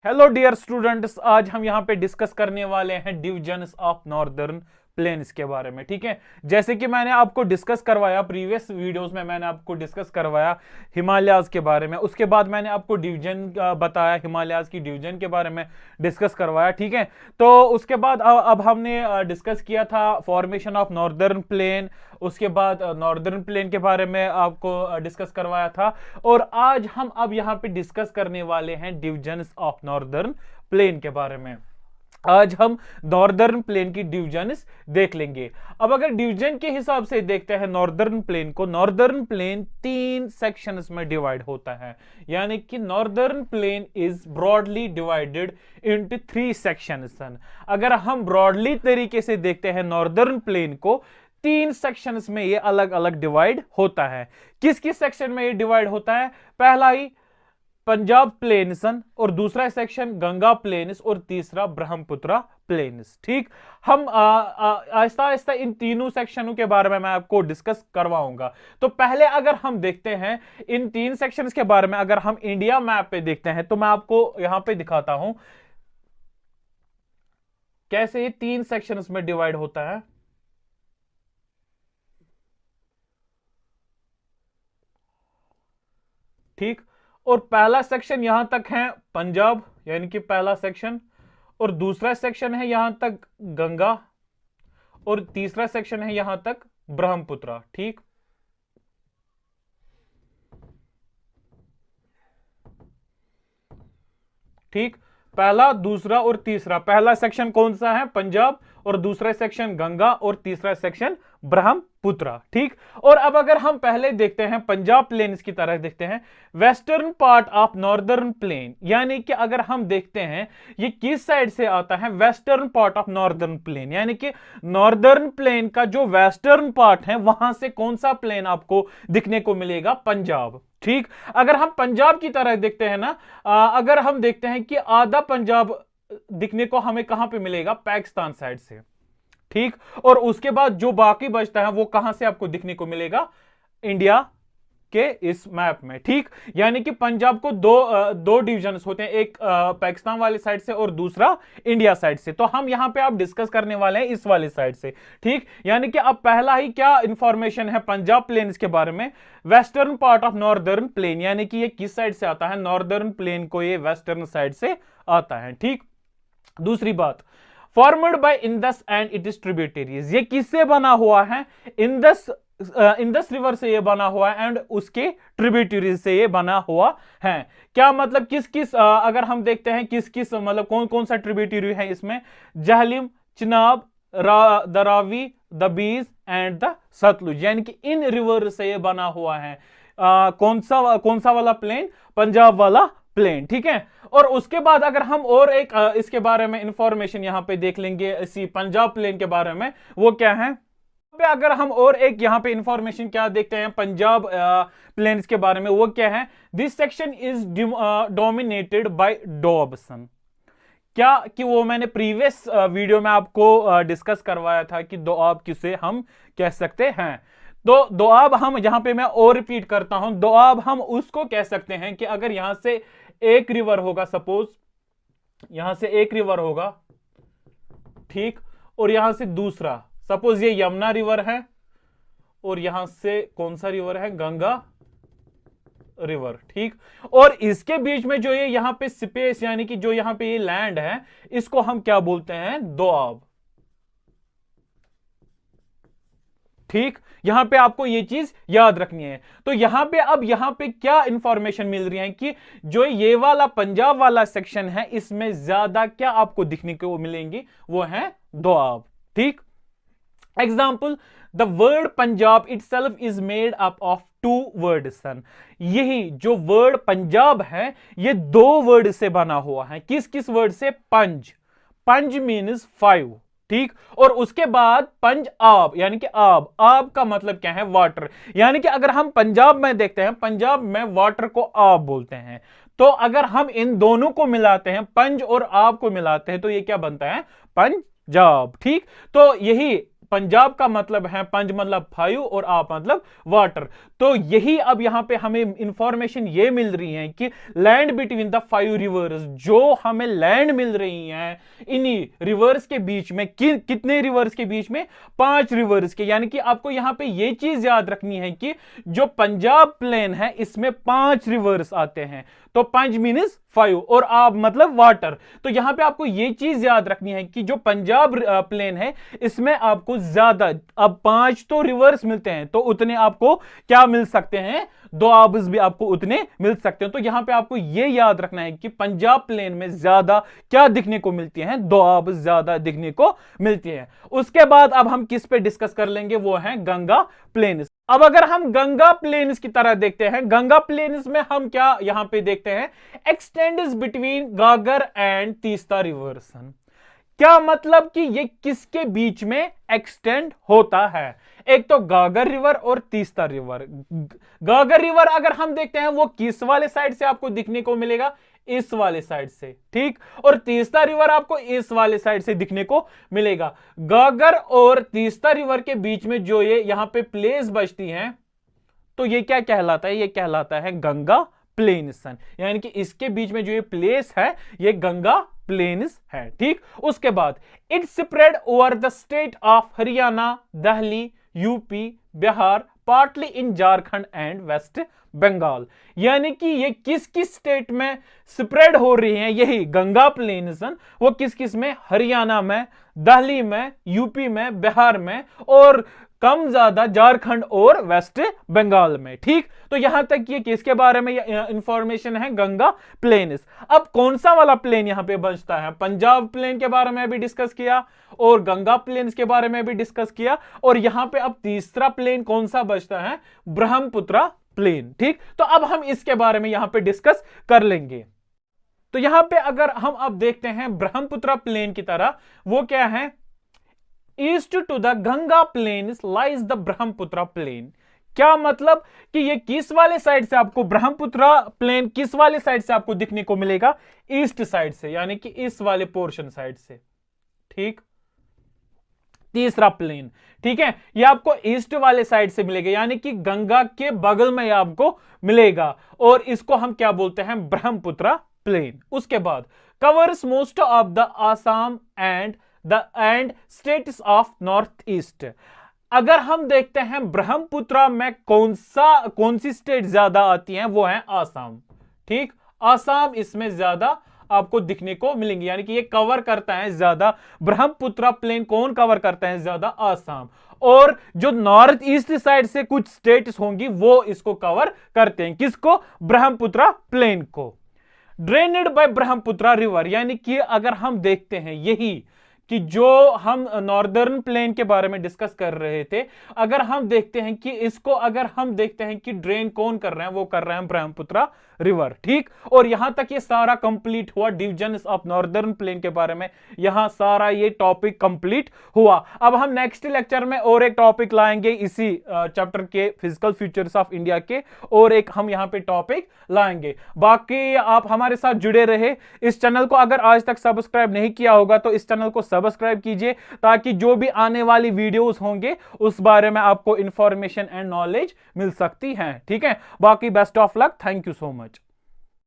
Hello dear students, आज हम यहाँ पे डिस्कस करने वाले हैं डिविजन्स ऑफ नॉर्दर्न प्लेन्स के बारे में। ठीक है, जैसे कि मैंने आपको डिस्कस करवाया प्रीवियस वीडियोस में, मैंने आपको डिस्कस करवाया हिमालयाज के बारे में। उसके बाद मैंने आपको डिवीजन बताया, हिमालयाज की डिवीजन के बारे में डिस्कस करवाया। ठीक है, तो उसके बाद अब हमने डिस्कस किया था फॉर्मेशन ऑफ नॉर्दर्न प्लेन। उसके बाद नॉर्दर्न प्लेन के बारे में आपको डिस्कस करवाया था। और आज हम अब यहाँ पे डिस्कस करने वाले हैं डिविजन्स ऑफ नॉर्दर्न प्लेन के बारे में। आज हम नॉर्दर्न प्लेन की डिविजन्स देख लेंगे। अब अगर डिवीजन के हिसाब से देखते हैं नॉर्दर्न प्लेन को, नॉर्दर्न प्लेन 3 सेक्शंस में डिवाइड होता है। यानी कि northern plain is broadly divided into 3 sections. अगर हम ब्रॉडली तरीके से देखते हैं नॉर्दर्न प्लेन को, 3 सेक्शंस में ये अलग अलग डिवाइड होता है। किस किस सेक्शन में ये डिवाइड होता है? पहला ही पंजाब प्लेन्सन, और दूसरा सेक्शन गंगा प्लेन्स, और तीसरा ब्रह्मपुत्रा प्लेन्स। ठीक, हम आहिस्ता आहिस्ता इन तीनों सेक्शनों के बारे में मैं आपको डिस्कस करवाऊंगा। तो पहले अगर हम देखते हैं इन 3 सेक्शंस के बारे में, अगर हम इंडिया मैप पे देखते हैं तो मैं आपको यहां पे दिखाता हूं कैसे ये 3 सेक्शंस में डिवाइड होता है। ठीक, और पहला सेक्शन यहां तक है पंजाब, यानी कि पहला सेक्शन, और दूसरा सेक्शन है यहां तक गंगा, और तीसरा सेक्शन है यहां तक ब्रह्मपुत्रा। ठीक, ठीक, पहला, दूसरा और तीसरा। पहला सेक्शन कौन सा है? पंजाब, और दूसरा सेक्शन गंगा, और तीसरा सेक्शन ब्रह्मपुत्रा। ठीक, और अब अगर हम पहले देखते हैं पंजाब प्लेन्स की तरह देखते हैं, western part of northern plain, यानी कि अगर हम देखते हैं ये किस साइड से आता है, western part of northern plain, यानी कि नॉर्दर्न प्लेन का जो वेस्टर्न पार्ट है वहां से कौन सा प्लेन आपको दिखने को मिलेगा? पंजाब। ठीक, अगर हम पंजाब की तरह देखते हैं ना, अगर हम देखते हैं कि आधा पंजाब दिखने को हमें कहां पे मिलेगा? पाकिस्तान साइड से। ठीक, और उसके बाद जो बाकी बचता है वो कहां से आपको दिखने को मिलेगा? इंडिया के इस मैप में। ठीक, यानी कि पंजाब को दो डिवीजन होते हैं, एक पाकिस्तान वाली साइड से और दूसरा इंडिया साइड से। तो हम यहां पे आप डिस्कस करने वाले हैं इस वाली साइड से। ठीक, यानी कि अब पहला ही क्या इंफॉर्मेशन है पंजाब प्लेन्स के बारे में? Western part of northern plain, यानी कि ये किस साइड से आता है? नॉर्दर्न प्लेन को ये वेस्टर्न साइड से आता है। ठीक, दूसरी बात, formed by Indus and it's tributaries, ये किससे बना हुआ है? इंडस रिवर से ये बना हुआ है, एंड उसके ट्रिब्यूटरीज से ये बना हुआ है। क्या मतलब किस किस अगर हम देखते हैं किस किस मतलब कौन कौन सा ट्रिब्यूटरी है इसमें? Jhelum, Chenab, the Ravi, the bees and the Sutlej, यानी कि इन रिवर से ये बना हुआ है। कौन सा वाला प्लेन? पंजाब वाला प्लेन। ठीक है, और उसके बाद अगर हम और एक इसके बारे में इंफॉर्मेशन यहां पे देख लेंगे इसी पंजाब प्लेन के बारे में, वो क्या है? पे अगर हम और एक यहां पे इंफॉर्मेशन क्या देखते हैं पंजाब प्लेन्स के बारे में, वो क्या है? This section is dominated by Doab. क्या कि वो मैंने प्रीवियस वीडियो में आपको डिस्कस करवाया था कि दोआब किसे हम कह सकते हैं। तो दोआब हम यहां पे मैं और रिपीट करता हूं, दोआब हम उसको कह सकते हैं कि अगर यहां से एक रिवर होगा, सपोज यहां से एक रिवर होगा, ठीक, और यहां से दूसरा, सपोज ये यमुना रिवर है, और यहां से कौन सा रिवर है? गंगा रिवर। ठीक, और इसके बीच में जो ये यहां पे स्पेस, यानी कि जो यहां पे ये लैंड है, इसको हम क्या बोलते हैं? दोआब। ठीक, यहां पे आपको ये चीज याद रखनी है। तो यहां पे अब यहां पे क्या इंफॉर्मेशन मिल रही है कि जो ये वाला पंजाब वाला सेक्शन है, इसमें ज्यादा क्या आपको दिखने को मिलेंगी? वो है दोआब। ठीक, example, the word Punjab itself is made up of 2 words. यही जो वर्ड पंजाब है ये 2 वर्ड से बना हुआ है। किस किस वर्ड से? पंज, पंज मीन्स 5। ठीक, और उसके बाद पंज आब, यानी कि आब, आब का मतलब क्या है? वाटर। यानी कि अगर हम पंजाब में देखते हैं, पंजाब में वाटर को आब बोलते हैं। तो अगर हम इन दोनों को मिलाते हैं, पंज और आब को मिलाते हैं, तो ये क्या बनता है? पंजाब। ठीक, तो यही पंजाब का मतलब है, पंज मतलब 5 और आप मतलब वाटर। तो यही अब यहां पे हमें इंफॉर्मेशन ये मिल रही है कि लैंड बिटवीन द 5 रिवर्स, जो हमें लैंड मिल रही है इन्हीं रिवर्स के बीच में, कितने रिवर्स के बीच में, 5 रिवर्स के। यानी कि आपको यहां पे ये चीज याद रखनी है कि जो पंजाब प्लेन है इसमें 5 रिवर्स आते हैं, तो 5 मीन्स 5 और आप मतलब वाटर। तो यहां पे आपको यह चीज याद रखनी है कि जो पंजाब प्लेन है इसमें आपको ज्यादा, अब 5 तो रिवर्स मिलते हैं तो उतने आपको क्या मिल सकते हैं, दोआब्स भी आपको उतने मिल सकते हैं। तो यहां पे आपको यह याद रखना है कि पंजाब प्लेन में ज्यादा क्या दिखने को मिलती है, दोआब्स ज्यादा दिखने को मिलती है। उसके बाद अब हम किस पे डिस्कस कर लेंगे, वो है गंगा प्लेन्स। अब अगर हम गंगा प्लेन्स की तरह देखते हैं, गंगा प्लेन्स में हम क्या यहां पे देखते हैं, एक्सटेंड्स बिटवीन गागर एंड तीस्ता रिवर्स। क्या मतलब कि ये किसके बीच में एक्सटेंड होता है, एक तो गागर रिवर और तीस्ता रिवर। गागर रिवर अगर हम देखते हैं वो किस वाले साइड से आपको दिखने को मिलेगा, इस वाले साइड से, ठीक। और तीस्ता रिवर आपको इस वाले साइड से दिखने को मिलेगा। गागर और तीस्ता रिवर के बीच में जो ये यहां पे प्लेस बचती हैं, तो ये क्या कहलाता है, ये कहलाता है गंगा प्लेन्स। यानी कि इसके बीच में जो ये प्लेस है ये गंगा प्लेन्स है, ठीक। उसके बाद it spread over the state of Haryana, Delhi, UP, Bihar, partly in Jharkhand and west Bengal. यानी कि ये किस किस स्टेट में स्प्रेड हो रही हैं, यही गंगा प्लेन्स, वो किस किस में, हरियाणा में, दिल्ली में, यूपी में, बिहार में, और कम ज्यादा झारखंड और वेस्ट बंगाल में, ठीक। तो यहां तक ये किसके बारे में इंफॉर्मेशन है, गंगा प्लेन्स। अब कौन सा वाला प्लेन यहां पे बचता है, पंजाब प्लेन के बारे में भी डिस्कस किया और गंगा प्लेन्स के बारे में भी डिस्कस किया, और यहां पे अब तीसरा प्लेन कौन सा बचता है, ब्रह्मपुत्र प्लेन, ठीक। तो अब हम इसके बारे में यहां पे डिस्कस कर लेंगे। तो यहां पे अगर हम अब देखते हैं ब्रह्मपुत्र प्लेन की तरह, वो क्या है, east to the Ganga plains lies the Brahmaputra plain. क्या मतलब कि ये किस वाले साइड से आपको ब्रह्मपुत्र प्लेन किस वाले साइड से आपको दिखने को मिलेगा, ईस्ट साइड से, यानी कि इस वाले पोर्शन साइड से, ठीक। तीसरा प्लेन, ठीक है, ये आपको ईस्ट वाले साइड से मिलेगा, यानी कि गंगा के बगल में आपको मिलेगा, और इसको हम क्या बोलते हैं, ब्रह्मपुत्र प्लेन। उसके बाद covers most of the Assam and states of north east. अगर हम देखते हैं ब्रह्मपुत्र में कौन सी स्टेट ज्यादा आती हैं, वो है आसाम, ठीक। आसाम इसमें ज्यादा आपको दिखने को मिलेंगे, यानी कि ये कवर करता है ज्यादा, ब्रह्मपुत्र प्लेन कौन कवर करता है ज्यादा, आसाम। और जो नॉर्थ ईस्ट साइड से कुछ स्टेट्स होंगी वो इसको कवर करते हैं, किसको, ब्रह्मपुत्र प्लेन को। ड्रेनेड बाय ब्रह्मपुत्र रिवर, यानी कि अगर हम देखते हैं यही कि जो हम नॉर्दर्न प्लेन के बारे में डिस्कस कर रहे थे, अगर हम देखते हैं कि इसको अगर हम देखते हैं कि ड्रेन कौन कर रहे हैं, वो कर रहे हैं ब्रह्मपुत्र रिवर, ठीक। और यहां तक ये सारा कंप्लीट हुआ, डिविजन्स ऑफ नॉर्दर्न प्लेन के बारे में यहां सारा ये टॉपिक कंप्लीट हुआ। अब हम नेक्स्ट लेक्चर में और एक टॉपिक लाएंगे इसी चैप्टर के, फिजिकल फीचर्स ऑफ इंडिया के, और एक हम यहां पे टॉपिक लाएंगे। बाकी आप हमारे साथ जुड़े रहे। इस चैनल को अगर आज तक सब्सक्राइब नहीं किया होगा तो इस चैनल को सब्सक्राइब कीजिए, ताकि जो भी आने वाली वीडियोस होंगे उस बारे में आपको इंफॉर्मेशन एंड नॉलेज मिल सकती है, ठीक है। बाकी best of luck, thank you so much.